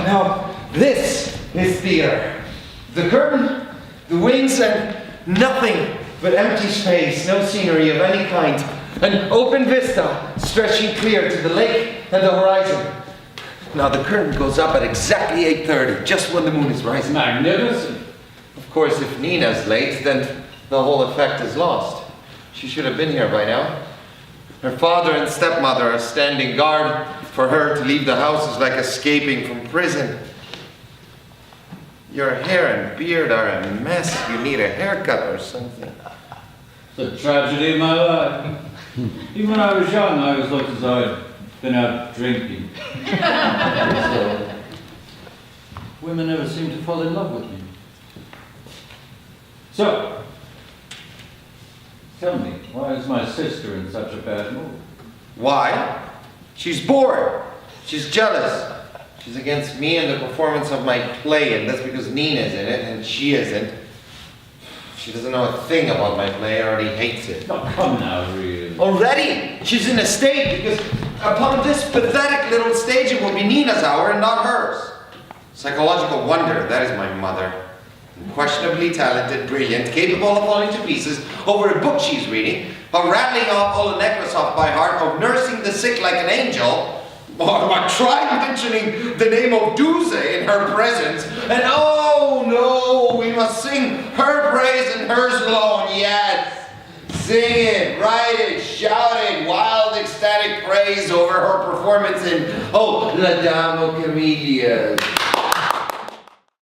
Now, this is theater. The curtain, the wings, and nothing but empty space, no scenery of any kind. An open vista stretching clear to the lake and the horizon. Now the curtain goes up at exactly 8:30, just when the moon is rising. Magnificent. Of course, if Nina's late, then the whole effect is lost. She should have been here by now. Her father and stepmother are standing guard. For her to leave the house is like escaping from prison. Your hair and beard are a mess. You need a haircut or something. It's a tragedy of my life. Even when I was young, I always looked as though I'd been out drinking. So, women never seem to fall in love with me. So, tell me, why is my sister in such a bad mood? Why? She's bored. She's jealous. She's against me and the performance of my play, and that's because Nina's in it and she isn't. She doesn't know a thing about my play, already hates it. Oh, come now, really. Already? She's in a state because upon this pathetic little stage it will be Nina's hour and not hers. Psychological wonder, that is my mother. Unquestionably talented, brilliant, capable of falling to pieces over a book she's reading, of rattling off all the Nekrasov by heart, of nursing the sick like an angel, or try mentioning the name of Duze in her presence, and oh no, we must sing her praise and hers alone, yes! Sing it, write it, shout it, wild ecstatic praise over her performance in, oh, La Dame aux Camelias.